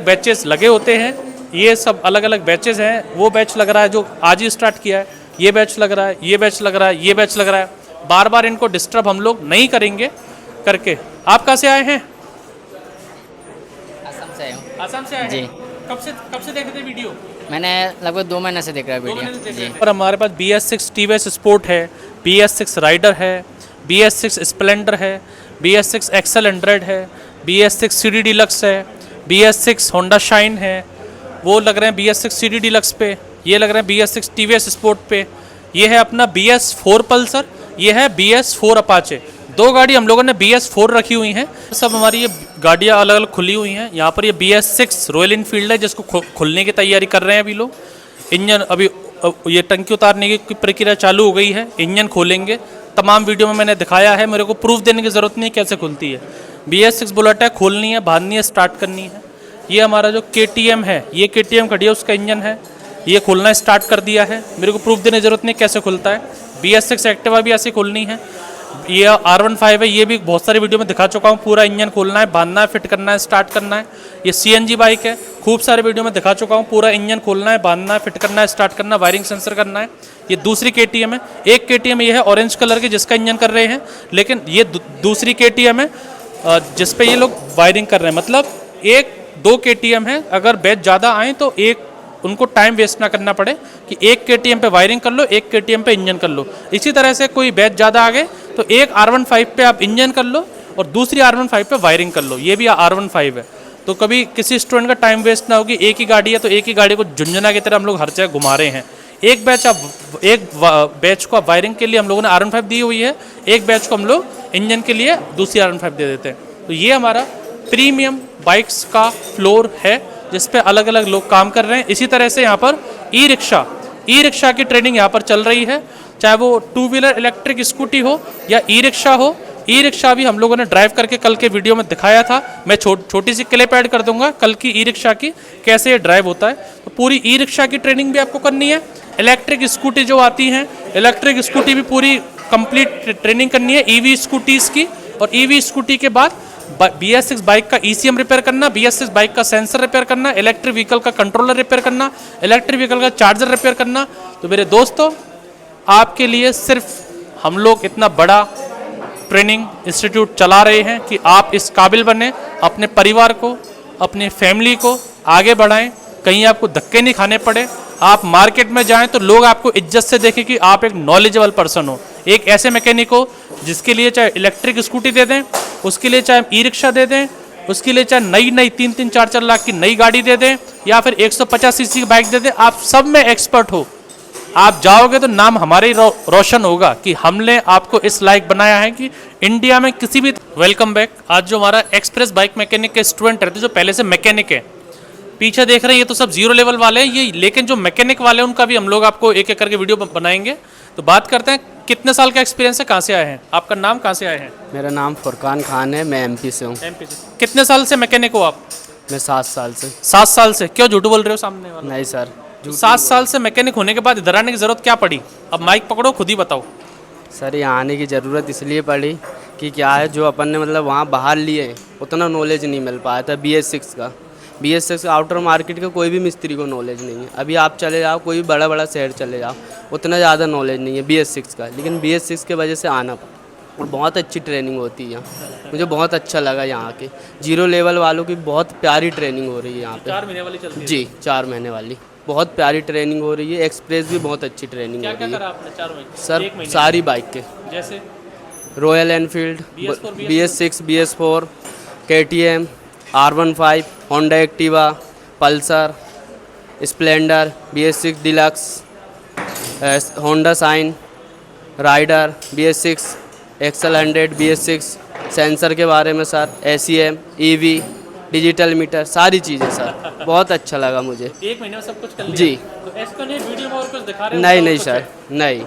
Batches लगे होते हैं। ये सब अलग अलग बैचेस हैं। वो बैच लग रहा है जो आज ही स्टार्ट किया है, ये बैच लग रहा है, ये बैच लग रहा है, ये बैच लग रहा है। बार बार इनको डिस्टर्ब हम लोग नहीं करेंगे करके। आप कहाँ से आए हैं? असम से आया हूँ। आसाम से आए जी। हैं। कब से देख रहे थे वीडियो? मैंने लगभग 2 महीने से देख रहा है वीडियो। और हमारे पास BS6 TVS स्पोर्ट है, BS6 राइडर है, BS6 स्प्लेंडर है, BS6 एक्सेल 100 है, BS6 CD डिलक्स है, BS6 होंडा शाइन है। वो लग रहे हैं BS6 CD डिलक्स पे, ये लग रहे हैं BS6 TVS स्पोर्ट पे। ये है अपना BS4 पल्सर, ये है BS4 अपाचे। 2 गाड़ी हम लोगों ने BS4 रखी हुई हैं। सब हमारी ये गाड़ियाँ अलग अलग खुली हुई हैं। यहाँ पर ये BS6 रॉयल इनफील्ड है जिसको खुलने की तैयारी कर रहे हैं अभी लोग। इंजन अभी ये टंकी उतारने की प्रक्रिया चालू हो गई है, इंजन खोलेंगे। तमाम वीडियो में मैंने दिखाया है, मेरे को प्रूफ देने की ज़रूरत नहीं कैसे खुलती है। BS6 बुलेट है, खोलनी है, बांधनी है, स्टार्ट करनी है। ये हमारा जो KTM है, ये KTM खड़ी है, उसका इंजन है, ये खोलना स्टार्ट कर दिया है। मेरे को प्रूफ देने की ज़रूरत नहीं कैसे खुलता है। BS6 एक्टिवा भी ऐसे खोलनी है। ये R15 है, ये भी बहुत सारी वीडियो में दिखा चुका हूँ। पूरा इंजन खोलना है, बांधना है, फिट करना है, स्टार्ट करना है। ये CNG बाइक है, खूब सारे वीडियो में दिखा चुका हूँ। पूरा इंजन खोलना है, बांधना है, फिट करना है, स्टार्ट करना है, वायरिंग सेंसर करना है। ये दूसरी KTM है। एक KTM ये है ऑरेंज कलर की जिसका इंजन कर रहे हैं, लेकिन ये दूसरी KTM है जिस पे ये लोग वायरिंग कर रहे हैं। मतलब 2 KTM है। अगर बैच ज़्यादा आए तो उनको टाइम वेस्ट ना करना पड़े कि एक KTM पे वायरिंग कर लो, एक KTM पे इंजन कर लो। इसी तरह से कोई बैच ज़्यादा आ गए तो एक R15 पे आप इंजन कर लो और दूसरी R15 पे वायरिंग कर लो। ये भी R15 है, तो कभी किसी स्टूडेंट का टाइम वेस्ट ना होगी। एक ही गाड़ी है तो एक ही गाड़ी को झुंझुना की तरह हम लोग हर जगह घुमा रहे हैं। एक बैच को आप वायरिंग के लिए हम लोगों ने R15 दी हुई है, एक बैच को हम लोग इंजन के लिए दूसरी R15 दे देते हैं। तो ये हमारा प्रीमियम बाइक्स का फ्लोर है जिस पे अलग अलग लोग काम कर रहे हैं। इसी तरह से यहाँ पर ई रिक्शा की ट्रेनिंग यहाँ पर चल रही है, चाहे वो 2 व्हीलर इलेक्ट्रिक स्कूटी हो या ई रिक्शा हो। ई रिक्शा भी हम लोगों ने ड्राइव करके कल के वीडियो में दिखाया था। मैं छोटी सी क्लिप ऐड कर दूंगा कल की ई रिक्शा की, कैसे ये ड्राइव होता है। तो पूरी ई रिक्शा की ट्रेनिंग भी आपको करनी है। इलेक्ट्रिक स्कूटी जो आती हैं, इलेक्ट्रिक स्कूटी भी पूरी कंप्लीट ट्रेनिंग करनी है EV स्कूटीज़ की। और EV स्कूटी के बाद BS6 बाइक का ECM रिपेयर करना, BS6 बाइक का सेंसर रिपेयर करना, इलेक्ट्रिक व्हीकल का कंट्रोलर रिपेयर करना, इलेक्ट्रिक व्हीकल का चार्जर रिपेयर करना। तो मेरे दोस्तों, आपके लिए सिर्फ हम लोग इतना बड़ा ट्रेनिंग इंस्टीट्यूट चला रहे हैं कि आप इस काबिल बने, अपने परिवार को, अपनी फैमिली को आगे बढ़ाएं, कहीं आपको धक्के नहीं खाने पड़े। आप मार्केट में जाएं तो लोग आपको इज्जत से देखें कि आप एक नॉलेजेबल पर्सन हो, एक ऐसे मैकेनिक हो जिसके लिए चाहे इलेक्ट्रिक स्कूटी दे दें, उसके लिए चाहे ई रिक्शा दे दें, उसके लिए चाहे नई 3-4 लाख की नई गाड़ी दे दें या फिर 150 सीसी की बाइक दे दें, आप सब में एक्सपर्ट हो। आप जाओगे तो नाम हमारे रोशन होगा कि हमने आपको इस लायक बनाया है कि इंडिया में किसी भी। Welcome back. आज जो हमारा एक्सप्रेस बाइक मैकेनिक के स्टूडेंट रहते हैं, जो पहले से मैकेनिक है, पीछे देख रहे हैं, ये तो सब 0 लेवल वाले हैं ये, लेकिन जो मैकेनिक वाले हैं उनका भी हम लोग आपको एक एक करके वीडियो बनाएंगे। तो बात करते हैं, कितने साल का एक्सपीरियंस है, कहाँ से आए हैं? आपका नाम, कहाँ से आए हैं? मेरा नाम फुरकान खान है, मैं MP से हूँ। MP से। कितने साल से मैकेनिक हो आप? मैं 7 साल से। 7 साल से? क्यों झूठ बोल रहे हो सामने वाला? नहीं सर। 7 साल से मैकेनिक होने के बाद इधर आने की ज़रूरत क्या पड़ी? अब माइक पकड़ो, खुद ही बताओ। सर यहाँ आने की ज़रूरत इसलिए पड़ी कि क्या है, जो अपन ने मतलब वहाँ बाहर लिए उतना नॉलेज नहीं मिल पाया था BS6 का। BS6 आउटर मार्केट का कोई भी मिस्त्री को नॉलेज नहीं है। अभी आप चले जाओ, कोई भी बड़ा शहर चले जाओ, उतना ज़्यादा नॉलेज नहीं है BS6 का, लेकिन BS6 के वजह से आना पड़ा। और बहुत अच्छी ट्रेनिंग होती है यहाँ, मुझे बहुत अच्छा लगा यहाँ के। 0 लेवल वालों की बहुत प्यारी ट्रेनिंग हो रही है यहाँ पे। 4 महीने वाली चलती है? जी, 4 महीने वाली बहुत प्यारी ट्रेनिंग हो रही है। एक्सप्रेस भी बहुत अच्छी ट्रेनिंग हो रही है। क्या करा आपने 4 महीने? सर सारी बाइक के, जैसे Royal Enfield, BS6, BS4, KTM, R15, Honda Activa, Pulsar, Splendor, BS6 Deluxe, Honda Shine, Raider, BS6 XL 100, BS6 sensor के बारे में sir, ACM, EV, digital meter, सारी चीज़ें सर। बहुत अच्छा लगा मुझे। 1 महीने में सब कुछ कर लिया? जी। तो ऐसा नहीं वीडियो में और कुछ दिखा रहे हो? नहीं सर, नहीं,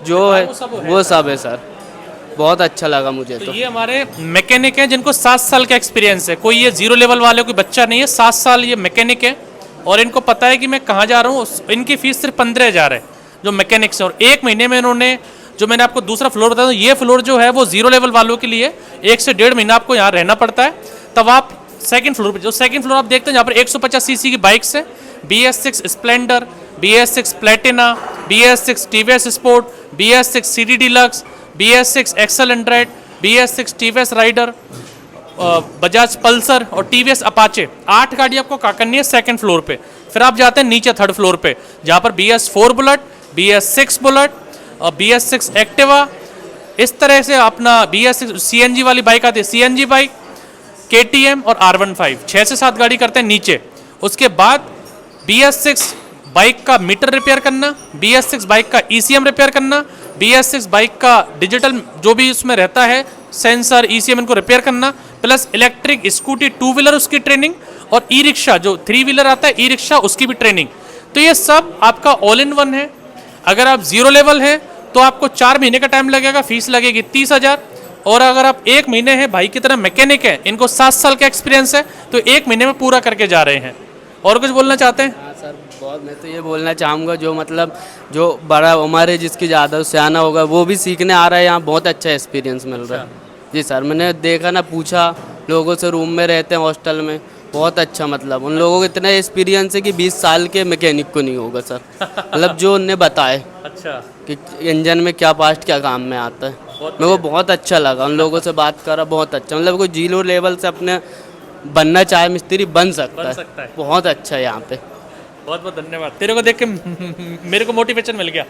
जो है वो सब है सर। बहुत अच्छा लगा मुझे। तो ये हमारे मैकेनिक हैं जिनको 7 साल का एक्सपीरियंस है। कोई ये 0 लेवल वाले कोई बच्चा नहीं है, 7 साल ये मैकेनिक है और इनको पता है कि मैं कहाँ जा रहा हूँ। इनकी फीस सिर्फ 15,000 है जो मैकेनिक्स है। और 1 महीने में इन्होंने, जो मैंने आपको दूसरा फ्लोर बताया, ये फ्लोर जो है वो 0 लेवल वालों के लिए 1 से 1.5 महीना आपको यहाँ रहना पड़ता है, तब आप सेकंड फ्लोर पे, जो सेकंड फ्लोर आप देखते हैं जहाँ पर 150 सीसी की बाइक्स है, BS6 Splendor, BS6 Platina, BS6 TVS Sport, BS6 CD Deluxe, BS6 XL 100, BS6 TVS Raider, Bajaj Pulsar और TVS अपाचे, 8 गाड़ी आपको क्या करनी है सेकंड फ्लोर पे। फिर आप जाते हैं नीचे थर्ड फ्लोर पे, जहाँ पर BS4 बुलेट, BS6 बुलेट और BS6 एक्टिवा, इस तरह से अपना BS6 CNG वाली बाइक आती है, CNG बाइक, KTM और R15, 6 से 7 गाड़ी करते हैं नीचे। उसके बाद BS6 बाइक का मीटर रिपेयर करना, BS6 बाइक का ECM रिपेयर करना, BS6 बाइक का डिजिटल जो भी उसमें रहता है सेंसर ECM इनको रिपेयर करना, प्लस इलेक्ट्रिक स्कूटी 2 व्हीलर उसकी ट्रेनिंग और ई रिक्शा जो 3 व्हीलर आता है ई रिक्शा उसकी भी ट्रेनिंग। तो ये सब आपका ऑल इन वन है। अगर आप जीरो लेवल है तो आपको 4 महीने का टाइम लगेगा, फीस लगेगी 30,000। और अगर आप 1 महीने हैं भाई की तरह मैकेनिक है, इनको 7 साल का एक्सपीरियंस है, तो 1 महीने में पूरा करके जा रहे हैं। और कुछ बोलना चाहते हैं? हाँ सर, बहुत मैं तो ये बोलना चाहूँगा जो मतलब जो बड़ा उम्र है जिसकी ज़्यादा सियाना होगा वो भी सीखने आ रहा है, यहाँ बहुत अच्छा एक्सपीरियंस मिल रहा है। जी सर, मैंने देखा ना, पूछा लोगों से, रूम में रहते हैं हॉस्टल में, बहुत अच्छा मतलब उन लोगों को इतना एक्सपीरियंस है कि 20 साल के मैकेनिक को नहीं होगा सर। मतलब जो उनने बताए अच्छा कि इंजन में क्या पार्ट क्या काम में आता है, मेरे को बहुत अच्छा लगा। उन लोगों से बात करा, बहुत अच्छा, मतलब कोई जीरो लेवल से अपने बनना चाहे मिस्त्री बन सकता है। बहुत अच्छा है यहाँ पे। बहुत बहुत धन्यवाद, तेरे को देख के मेरे को मोटिवेशन मिल गया।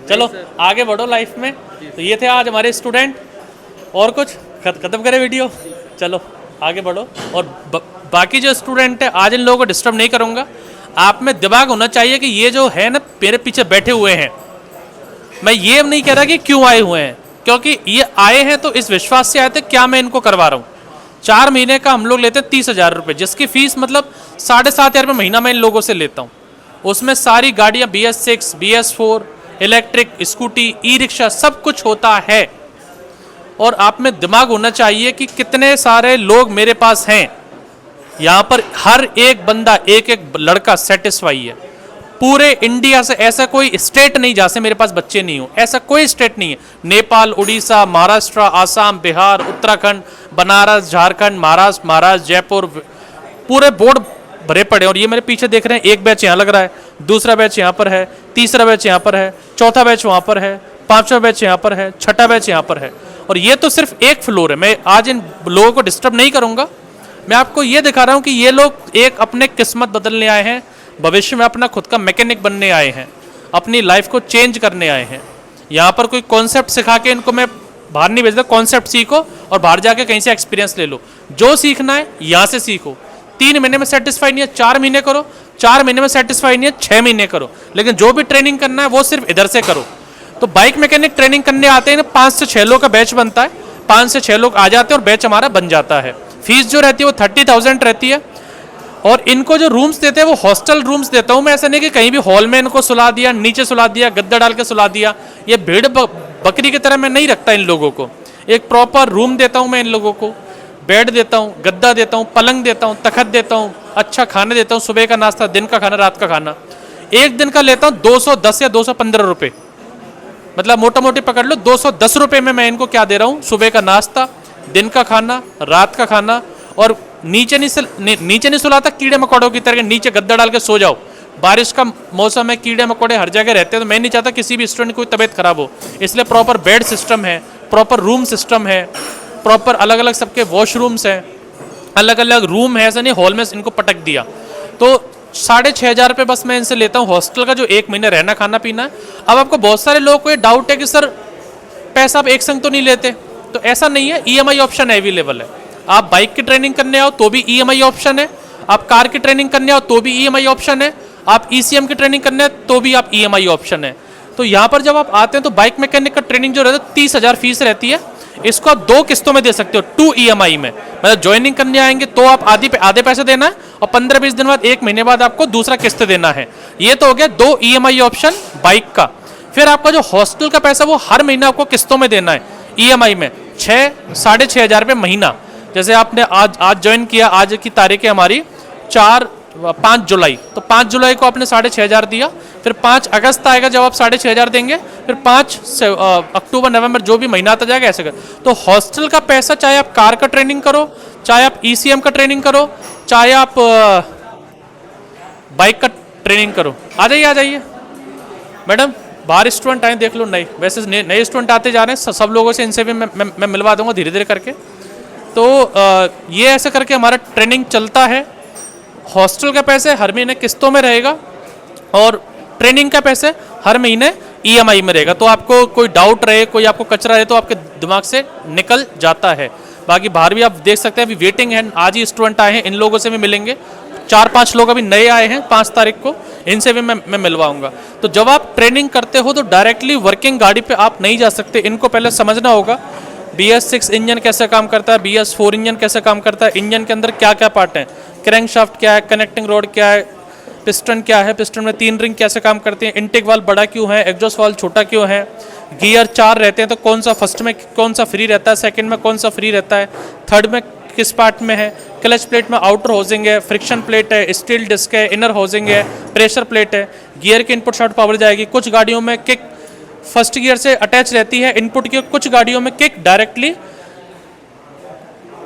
चलो आगे बढ़ो लाइफ में। तो ये थे आज हमारे स्टूडेंट। और कुछ खत्म करें वीडियो? चलो आगे बढ़ो। और बाकी जो स्टूडेंट है आज इन लोगों को डिस्टर्ब नहीं करूँगा। आप में दिमाग होना चाहिए कि ये जो है ना मेरे पीछे बैठे हुए हैं, मैं ये नहीं कह रहा कि क्यों आए हुए हैं, क्योंकि ये आए हैं तो इस विश्वास से आए थे क्या मैं इनको करवा रहा हूँ। 4 महीने का हम लोग लेते हैं 30,000 रुपये, जिसकी फीस मतलब 7,500 रुपये महीना मैं इन लोगों से लेता हूँ। उसमें सारी गाड़ियाँ BS6, BS4, electric scooty, e rickshaw सब कुछ होता है। और आप में दिमाग होना चाहिए कि कितने सारे लोग मेरे पास हैं। यहाँ पर हर एक बंदा, एक एक लड़का सेटिस्फाई है। पूरे इंडिया से ऐसा कोई स्टेट नहीं जहाँ से मेरे पास बच्चे नहीं हो, ऐसा कोई स्टेट नहीं है। नेपाल, उड़ीसा, महाराष्ट्र, आसाम, बिहार, उत्तराखंड, बनारस, झारखंड, महाराष्ट्र, जयपुर, पूरे बोर्ड भरे पड़े। और ये मेरे पीछे देख रहे हैं, एक बैच यहाँ लग रहा है, दूसरा बैच यहाँ पर है, तीसरा बैच यहाँ पर है, चौथा बैच वहाँ पर है, 5वां बैच यहाँ पर है, 6ठा बैच यहाँ पर है। और ये तो सिर्फ एक फ्लोर है। मैं आज इन लोगों को डिस्टर्ब नहीं करूँगा। मैं आपको ये दिखा रहा हूँ कि ये लोग एक अपने किस्मत बदलने आए हैं, भविष्य में अपना खुद का मैकेनिक बनने आए हैं, अपनी लाइफ को चेंज करने आए हैं। यहाँ पर कोई कॉन्सेप्ट सिखा के इनको मैं बाहर नहीं भेजता। कॉन्सेप्ट सीखो और बाहर जाके कहीं से एक्सपीरियंस ले लो। जो सीखना है यहाँ से सीखो। 3 महीने में सेटिस्फाई नहीं है 4 महीने करो, 4 महीने में सेटिस्फाई नहीं है 6 महीने करो, लेकिन जो भी ट्रेनिंग करना है वो सिर्फ इधर से करो। तो बाइक मैकेनिक ट्रेनिंग करने आते हैं ना, 5 से 6 लोग का बैच बनता है, 5 से 6 लोग आ जाते हैं और बैच हमारा बन जाता है। फीस जो रहती है वो 30,000 रहती है। और इनको जो रूम्स देते हैं वो हॉस्टल रूम्स देता हूँ मैं। ऐसा नहीं कि कहीं भी हॉल में इनको सुला दिया, नीचे सुला दिया, गद्दा डाल के सुला दिया। ये भेड़ बकरी की तरह मैं नहीं रखता इन लोगों को। एक प्रॉपर रूम देता हूँ मैं इन लोगों को, बेड देता हूँ, गद्दा देता हूँ, पलंग देता हूँ, तखत देता हूँ, अच्छा खाना देता हूँ, सुबह का नाश्ता, दिन का खाना, रात का खाना। एक दिन का लेता हूँ 210 या 215 रुपये, मतलब मोटा मोटी पकड़ लो 210 रुपये में मैं इनको क्या दे रहा हूँ, सुबह का नाश्ता, दिन का खाना, रात का खाना। और नीचे नहीं सुलाता कीड़े मकोड़ों की तरह, नीचे गद्दा डाल के सो जाओ। बारिश का मौसम है, कीड़े मकोड़े हर जगह रहते हैं, तो मैं नहीं चाहता किसी भी स्टूडेंट की कोई तबीयत खराब हो। इसलिए प्रॉपर बेड सिस्टम है, प्रॉपर रूम सिस्टम है, प्रॉपर अलग अलग सबके वॉशरूम्स हैं, अलग अलग रूम है। ऐसा नहीं हॉल में इनको पटक दिया। तो 6,500 रुपये बस मैं इनसे लेता हूँ हॉस्टल का, जो 1 महीने रहना खाना पीना है। अब आपको बहुत सारे लोगों को ये डाउट है कि सर पैसा आप एक संग तो नहीं लेते, तो ऐसा नहीं है। EMI ऑप्शन अवेलेबल है। आप बाइक की ट्रेनिंग करने आओ तो भी EMI ऑप्शन है, आप कार की ट्रेनिंग करने आओ तो भी EMI ऑप्शन है, आप ECM की ट्रेनिंग करने आओ तो भी आप EMI ऑप्शन है। तो यहाँ पर जब आप आते हैं तो बाइक मैकेनिक का ट्रेनिंग जो रहता है 30,000 फीस रहती है। इसको आप 2 किस्तों में दे सकते हो, 2 EMI में। मतलब ज्वाइनिंग करने आएंगे तो आप आधे पैसे देना है और 15-20 दिन बाद, 1 महीने बाद आपको दूसरा किस्त देना है। ये तो हो गया 2 EMI ऑप्शन बाइक का। फिर आपका जो हॉस्टल का पैसा वो हर महीने आपको किस्तों में देना है EMI में, 6,500 रुपये महीना। जैसे आपने आज ज्वाइन किया, आज की तारीख है हमारी 5 जुलाई, तो 5 जुलाई को आपने 6,500 दिया। फिर 5 अगस्त आएगा जब आप 6,500 देंगे, फिर 5 अक्टूबर नवंबर जो भी महीना आता जाएगा ऐसे कर। तो हॉस्टल का पैसा चाहे आप कार का ट्रेनिंग करो, चाहे आप ECM का ट्रेनिंग करो, चाहे आप बाइक का ट्रेनिंग करो। आ जाइए मैडम, बाहर स्टूडेंट आए देख लो, नए वैसे नए स्टूडेंट आते जा रहे हैं, सब लोगों से इनसे भी मैं मिलवा दूंगा धीरे धीरे करके। तो ये ऐसे करके हमारा ट्रेनिंग चलता है। हॉस्टल का पैसे हर महीने किस्तों में रहेगा और ट्रेनिंग का पैसे हर महीने EMI में रहेगा। तो आपको कोई डाउट रहे, कोई आपको कचरा रहे तो आपके दिमाग से निकल जाता है। बाकी बाहर भी आप देख सकते हैं, अभी वेटिंग है, आज ही स्टूडेंट आए हैं, इन लोगों से भी मिलेंगे। 4-5 लोग अभी नए आए हैं 5 तारीख को, इनसे भी मैं मिलवाऊंगा। तो जब आप ट्रेनिंग करते हो तो डायरेक्टली वर्किंग गाड़ी पे आप नहीं जा सकते, इनको पहले समझना होगा। BS6 इंजन कैसे काम करता है, BS4 इंजन कैसे काम करता है, इंजन के अंदर क्या क्या पार्ट हैं, क्रैंकशाफ्ट क्या है, कनेक्टिंग रोड क्या है, पिस्टन क्या है, पिस्टन में 3 रिंग कैसे काम करते हैं, इनटेक वाल्व बड़ा क्यों है, एग्जॉस्ट वाल्व छोटा क्यों है, गियर 4 रहते हैं तो कौन सा फर्स्ट में कौन सा फ्री रहता है, सेकंड में कौन सा फ्री रहता है, थर्ड में किस पार्ट में है, क्लच प्लेट में आउटर होजिंग है, फ्रिक्शन प्लेट है, स्टील डिस्क है, इनर होजिंग है, प्रेशर प्लेट है, गियर की इनपुट शॉट पावर जाएगी। कुछ गाड़ियों में किक फर्स्ट गियर से अटैच रहती है इनपुट की, कुछ गाड़ियों में किक डायरेक्टली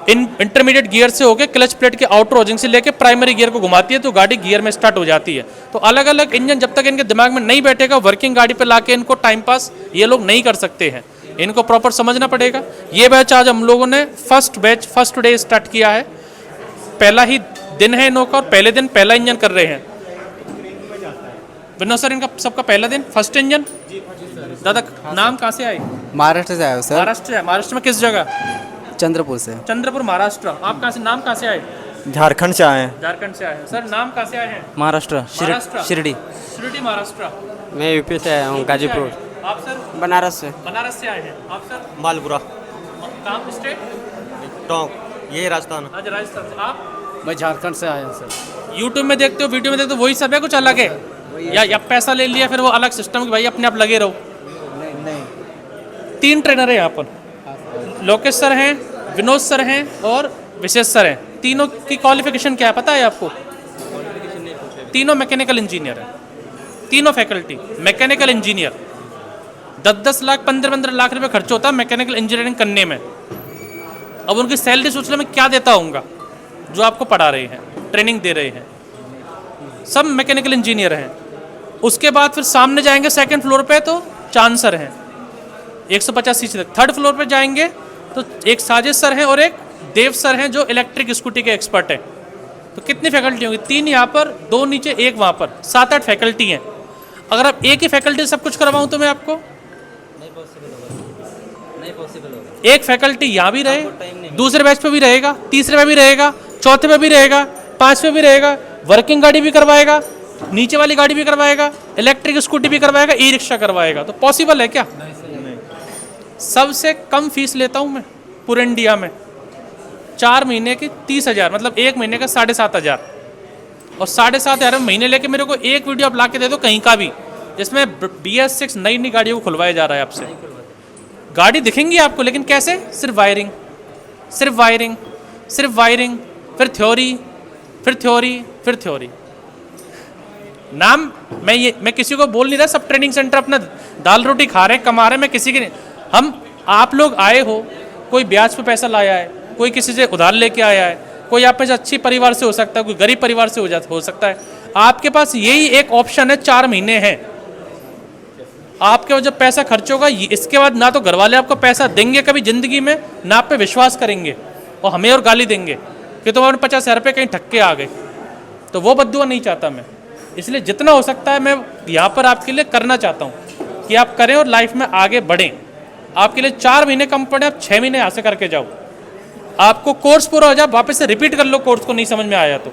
इंटरमीडिएट गियर से होकर क्लच प्लेट के आउटर होजिंग से लेके प्राइमरी गियर को घुमाती है तो गाड़ी गियर में स्टार्ट हो जाती है। तो अलग अलग इंजन जब तक इनके दिमाग में नहीं बैठेगा, वर्किंग गाड़ी पे लाके इनको टाइम पास ये लोग नहीं कर सकते हैं, इनको प्रॉपर समझना पड़ेगा। ये बैच आज हम लोगों ने फर्स्ट डे स्टार्ट किया है, पहला ही दिन है इनका और पहले दिन पहला इंजन कर रहे हैं। विनोद सर, इनका सबका पहला दिन फर्स्ट इंजन। दादा नाम कहाँ से आए? महाराष्ट्र से आया हूँ सर। महाराष्ट्र में किस जगह? चंद्रपुर से। चंद्रपुर महाराष्ट्र। आप कहाँ से, नाम कहाँ से आए? झारखंड से आए हैं। झारखंड से आए हैं। सर नाम कहाँ से आए हैं? महाराष्ट्र, शिरडी। शिरडी महाराष्ट्र। मैं यूपी से आया हूँ, गाजीपुर। आप सर? बनारस से। बनारस से आए हैं। आप सर? मालपुरा। कहाँ स्टेट? टोंक, ये राजस्थान। आज राजस्थान से। आप? मैं झारखंड से आया हूँ सर। यूट्यूब में देखते हो, वीडियो में देखते हो, वही सब है, कुछ अलग है? या पैसा ले लिया फिर वो अलग सिस्टम कि भाई अपने आप लगे रहो? नहीं। 3 ट्रेनर है यहाँ पर, लोकेश सर हैं, विनोद सर हैं और विशेष सर हैं। तीनों की क्वालिफिकेशन क्या है पता है आपको? तीनों मैकेनिकल इंजीनियर हैं, तीनों faculty mechanical engineer. 10-10 lakh 15-15 lakh रुपए खर्च होता है मैकेनिकल इंजीनियरिंग करने में। अब उनकी सैलरी सोच लो मैं क्या देता हूँगा जो आपको पढ़ा रहे हैं, ट्रेनिंग दे रहे हैं, सब मैकेनिकल इंजीनियर हैं। उसके बाद फिर सामने जाएंगे सेकंड फ्लोर पे तो चांद सर हैं 150 सीसी तक। थर्ड फ्लोर पे जाएंगे तो एक साजिद सर हैं और एक देव सर हैं जो इलेक्ट्रिक स्कूटी के एक्सपर्ट हैं। तो कितनी फैकल्टी होंगी? 3 यहाँ पर, 2 नीचे, 1 वहाँ पर, 7-8 फैकल्टी हैं। अगर आप एक ही फैकल्टी सब कुछ करवाऊँ तो मैं आपको नहीं पॉसिबल होगा। एक फैकल्टी यहाँ भी रहे, दूसरे बैच पे भी रहेगा, तीसरे पे भी रहेगा, चौथे पे भी रहेगा, 5 पे भी रहेगा, वर्किंग गाड़ी भी करवाएगा, नीचे वाली गाड़ी भी करवाएगा, इलेक्ट्रिक स्कूटी भी करवाएगा, ई रिक्शा करवाएगा। तो पॉसिबल है क्या? सबसे कम फीस लेता हूँ मैं पूरे इंडिया में, 4 महीने की 30,000, मतलब 1 महीने का 7,500। और 7,500 महीने लेके मेरे को एक वीडियो आप ला के दे दो कहीं का भी जिसमें BS6 नई गाड़ियों को खुलवाया जा रहा है आपसे। गाड़ी दिखेंगी आपको लेकिन कैसे? सिर्फ वायरिंग, सिर्फ वायरिंग, सिर्फ वायरिंग, फिर थ्योरी, फिर थ्योरी, फिर थ्योरी। नाम मैं किसी को बोल नहीं रहा, सब ट्रेनिंग सेंटर अपना दाल रोटी खा रहे हैं, कमा रहे हैं, मैं किसी की हम आप लोग आए हो, कोई ब्याज पे पैसा लाया है, कोई किसी से उधार लेके आया है, कोई आप में से अच्छी परिवार से हो सकता है, कोई गरीब परिवार से हो सकता है। आपके पास यही एक ऑप्शन है, 4 महीने हैं। आपके जब पैसा खर्च होगा इसके बाद ना तो घर वाले आपको पैसा देंगे कभी जिंदगी में, ना आप पे विश्वास करेंगे और हमें और गाली देंगे कि तुम अपने 50,000 रुपये कहीं ठग के आ गए। तो वो बद्दुआ नहीं चाहता मैं, इसलिए जितना हो सकता है मैं यहाँ पर आपके लिए करना चाहता हूँ कि आप करें और लाइफ में आगे बढ़ें। आपके लिए 4 महीने कम पड़े, आप 6 महीने यहाँ से करके जाओ। आपको कोर्स पूरा हो जाए, वापस से रिपीट कर लो कोर्स को नहीं समझ में आया तो,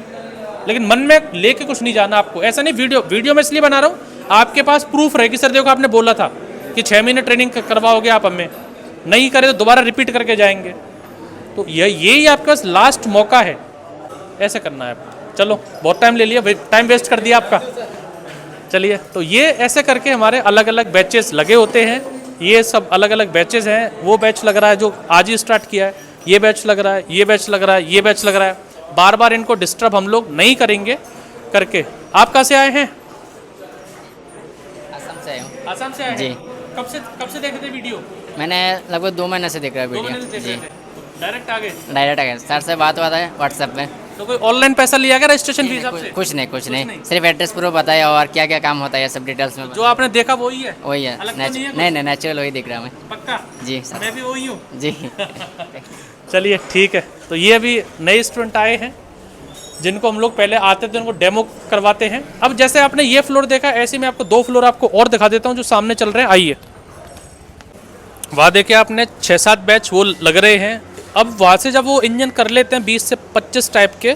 लेकिन मन में लेके कुछ नहीं जाना आपको। ऐसा नहीं, वीडियो में इसलिए बना रहा हूँ आपके पास प्रूफ रहे कि सर देखो आपने बोला था कि 6 महीने ट्रेनिंग करवाओगे आप, हमें नहीं करे तो दोबारा रिपीट करके जाएंगे। तो यही आपके पास लास्ट मौका है, ऐसे करना है। चलो बहुत टाइम ले लिया, टाइम वेस्ट कर दिया आपका। चलिए, तो ये ऐसे करके हमारे अलग अलग बैचेस लगे होते हैं। ये सब अलग अलग बैचेस हैं। वो बैच लग रहा है जो आज ही स्टार्ट किया है, ये बैच लग रहा है, ये बैच लग रहा है, ये बैच लग रहा है। बार बार इनको डिस्टर्ब हम लोग नहीं करेंगे करके। आप कहाँ से आए हैं? असम से आया हूँ। आसाम से आए जी। हैं। कब से देख रहे थे वीडियो? मैंने लगभग 2 महीने से देख रहा है 2 महीने से वीडियो देख जी। रहे थे। डायरेक्ट आगे? डायरेक्ट आ गए, सर से बात हुआ था व्हाट्सएप पे। तो कोई ऑनलाइन पैसा लिया क्या रजिस्ट्रेशन फीस आपसे? कुछ नहीं, सिर्फ एड्रेस प्रूफ बताया और क्या क्या काम होता है ये सब डिटेल्स में। जो आपने देखा वही है? वही है, अलग तो नहीं है नहीं नेचुरल वही दिख रहा है हमें। पक्का? जी सर। मैं भी वही हूँ। जी। चलिए ठीक है। तो ये अभी नए स्टूडेंट आए हैं जिनको हम लोग पहले आते थे उनको डेमो करवाते हैं। अब जैसे आपने ये फ्लोर देखा, ऐसे मैं आपको 2 फ्लोर आपको और दिखा देता हूँ जो सामने चल रहे हैं। आइए, वहाँ देखिए आपने 6-7 बैच वो लग रहे हैं। अब वहाँ से जब वो इंजन कर लेते हैं 20 से 25 टाइप के,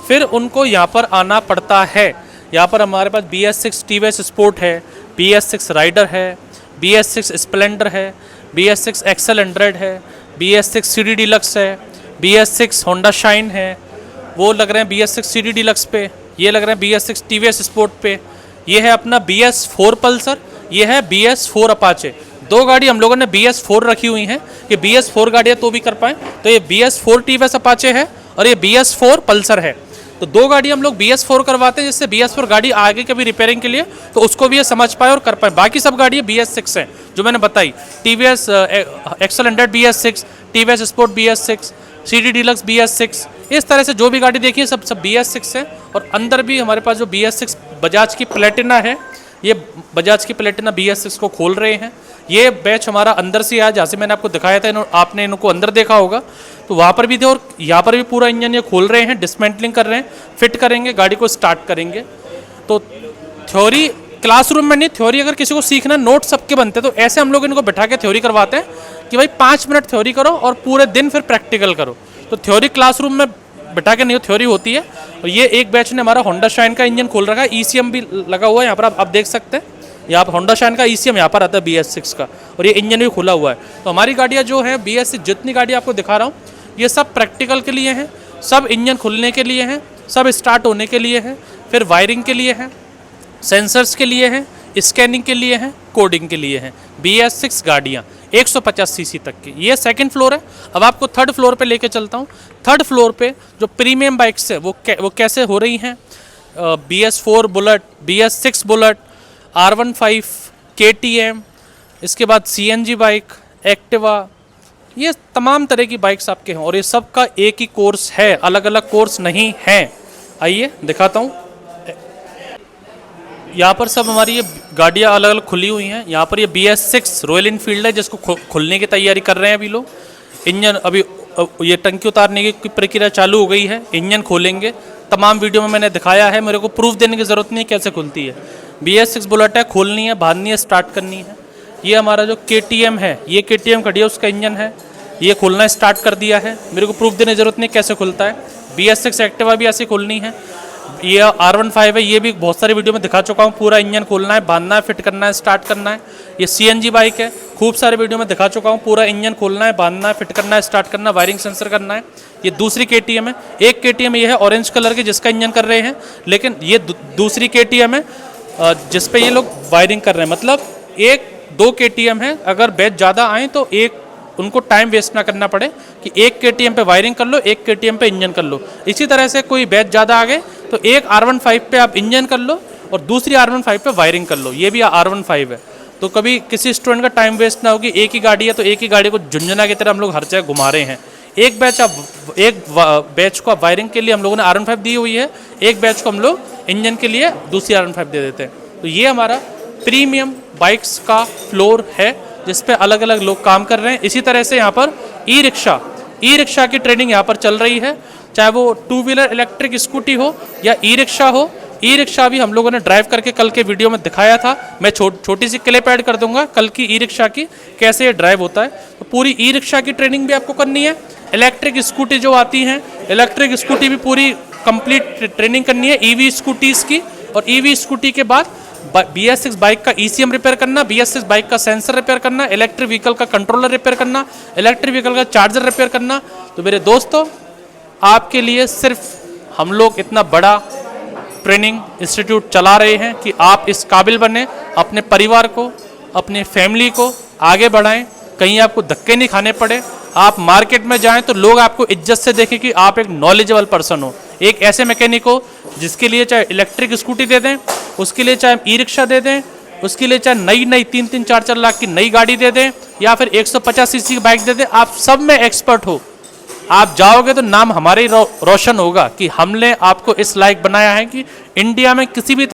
फिर उनको यहाँ पर आना पड़ता है। यहाँ पर हमारे पास BS6 TVS स्पोर्ट है, BS6 राइडर है, BS6 स्प्लेंडर है, BS6 एक्सेल 100 है, BS6 CD डिलक्स है, BS6 होंडा शाइन है, वो लग रहे हैं BS6 CD डिलक्स पे, ये लग रहे हैं BS6 TVS स्पोर्ट पे, ये है अपना BS4 पल्सर, ये है BS4 अपाचे। 2 गाड़ी हम लोगों ने BS4 रखी हुई हैं कि BS4 गाड़ियाँ तो भी कर पाएँ। तो ये BS4 TVS अपाचे है और ये BS4 पल्सर है। तो 2 गाड़ी हम लोग BS4 करवाते हैं जिससे BS4 गाड़ी आगे कभी रिपेयरिंग के लिए तो उसको भी ये समझ पाए और कर पाए। बाकी सब गाड़ियाँ BS6 हैं जो मैंने बताई, TVS XL 100 BS6, TVS Sport BS6, CD Deluxe BS6, इस तरह से जो भी गाड़ी देखी है सब BS6 है। और अंदर भी हमारे पास जो BS6 बजाज की प्लेटिना है, ये बजाज की प्लेटिना BS6 को खोल रहे हैं। ये बैच हमारा अंदर से आया, जहाँ से मैंने आपको दिखाया था, आपने इनको अंदर देखा होगा, तो वहाँ पर भी थे और यहाँ पर भी पूरा इंजन ये खोल रहे हैं, डिसमेंटलिंग कर रहे हैं, फिट करेंगे, गाड़ी को स्टार्ट करेंगे। तो थ्योरी क्लासरूम में नहीं, थ्योरी अगर किसी को सीखना, नोट सबके बनते, तो ऐसे हम लोग इनको बैठा के थ्योरी करवाते हैं कि भाई 5 मिनट थ्योरी करो और पूरे दिन फिर प्रैक्टिकल करो। तो थ्योरी क्लासरूम में बैठा के नहीं, थ्योरी होती है। और ये एक बैच ने हमारा होंडा शाइन का इंजन खोल रखा है, ECM भी लगा हुआ है यहाँ पर, आप देख सकते हैं। यहाँ पर होंडा शाइन का ECM यहाँ पर आता है BS6 का, और ये इंजन भी खुला हुआ है। तो हमारी गाड़ियाँ जो हैं BS6, जितनी गाड़ी आपको दिखा रहा हूँ, ये सब प्रैक्टिकल के लिए हैं, सब इंजन खुलने के लिए हैं, सब स्टार्ट होने के लिए हैं, फिर वायरिंग के लिए हैं, सेंसर्स के लिए हैं, स्कैनिंग के लिए हैं, कोडिंग के लिए हैं। BS6 गाड़ियाँ 150 सीसी तक की। ये 2nd फ्लोर है। अब आपको 3rd फ्लोर पे लेके चलता हूँ। 3rd फ्लोर पे जो प्रीमियम बाइक्स है वो कैसे हो रही हैं। BS4 bullet, BS6 bullet, R15, KTM, इसके बाद CNG बाइक, एक्टिवा, ये तमाम तरह की बाइक्स आपके हैं। और ये सब का एक ही कोर्स है, अलग अलग कोर्स नहीं है। आइए दिखाता हूँ। यहाँ पर सब हमारी ये गाड़ियाँ अलग अलग खुली हुई हैं। यहाँ पर ये BS6 रॉयल इनफील्ड है जिसको खुलने की तैयारी कर रहे हैं अभी लोग। इंजन अभी ये टंकी उतारने की प्रक्रिया चालू हो गई है, इंजन खोलेंगे। तमाम वीडियो में मैंने दिखाया है, मेरे को प्रूफ देने की ज़रूरत नहीं है कैसे खुलती है। BS6 बुलेट है, खोलनी है, बांधनी है, स्टार्ट करनी है। ये हमारा जो KTM है, ये KTM खड़ी है, उसका इंजन है, ये खोलना स्टार्ट कर दिया है, मेरे को प्रूफ देने की ज़रूरत नहीं कैसे खुलता है। BS6 एक्टिवा भी ऐसे खोलनी है। ये R15 है, ये भी बहुत सारी वीडियो में दिखा चुका हूँ। पूरा इंजन खोलना है, बांधना है, फिट करना है, स्टार्ट करना है। ये CNG बाइक है, खूब सारे वीडियो में दिखा चुका हूँ। पूरा इंजन खोलना है, बांधना है, फिट करना है, स्टार्ट करना है, वायरिंग सेंसर करना है। ये दूसरी KTM है। एक KTM ये है ऑरेंज कलर की जिसका इंजन कर रहे हैं, लेकिन ये दूसरी KTM है जिस पे ये लोग वायरिंग कर रहे हैं। मतलब 1-2 KTM है, अगर बैच ज़्यादा आए तो एक उनको टाइम वेस्ट ना करना पड़े कि एक KTM पे वायरिंग कर लो, एक KTM पे इंजन कर लो। इसी तरह से कोई बैच ज़्यादा आ गए तो एक R15 पे आप इंजन कर लो और दूसरी R15 पे वायरिंग कर लो। ये भी R15 है। तो कभी किसी स्टूडेंट का टाइम वेस्ट ना होगी। एक ही गाड़ी है तो एक ही गाड़ी को झुंझुना की तरह हम लोग हर जगह घुमा रहे हैं। एक बैच को वायरिंग के लिए हम लोगों ने R15 दी हुई है, एक बैच को हम लोग इंजन के लिए दूसरी R15 दे देते हैं। तो ये हमारा प्रीमियम बाइक्स का फ्लोर है जिस पे अलग अलग लोग काम कर रहे हैं। इसी तरह से यहाँ पर ई रिक्शा की ट्रेनिंग यहाँ पर चल रही है, चाहे वो 2 व्हीलर इलेक्ट्रिक स्कूटी हो या ई रिक्शा हो। ई रिक्शा भी हम लोगों ने ड्राइव करके कल के वीडियो में दिखाया था। मैं छोटी सी क्लिप ऐड कर दूंगा कल की ई रिक्शा की, कैसे ये ड्राइव होता है। तो पूरी ई रिक्शा की ट्रेनिंग भी आपको करनी है। इलेक्ट्रिक स्कूटी जो आती हैं, इलेक्ट्रिक स्कूटी भी पूरी कंप्लीट ट्रेनिंग करनी है EV स्कूटीज़ की। और EV स्कूटी के बाद BS6 बाइक का ECM रिपेयर करना, BS6 बाइक का सेंसर रिपेयर करना, इलेक्ट्रिक व्हीकल का कंट्रोलर रिपेयर करना, इलेक्ट्रिक व्हीकल का चार्जर रिपेयर करना। तो मेरे दोस्तों, आपके लिए सिर्फ हम लोग इतना बड़ा ट्रेनिंग इंस्टीट्यूट चला रहे हैं कि आप इस काबिल बने, अपने परिवार को, अपने फैमिली को आगे बढ़ाएं, कहीं आपको धक्के नहीं खाने पड़े। आप मार्केट में जाएं तो लोग आपको इज्जत से देखें कि आप एक नॉलेजेबल पर्सन हो। एक ऐसे मैकेनिक हो जिसके लिए चाहे इलेक्ट्रिक स्कूटी दे दें, उसके लिए चाहे ई रिक्शा दे दें, उसके लिए चाहे नई 3-3, 4-4 लाख की नई गाड़ी दे दें या फिर 150 सीसी की बाइक दे दें, आप सब में एक्सपर्ट हो। आप जाओगे तो नाम हमारे ही रोशन होगा कि हमने आपको इस लायक बनाया है कि इंडिया में किसी भी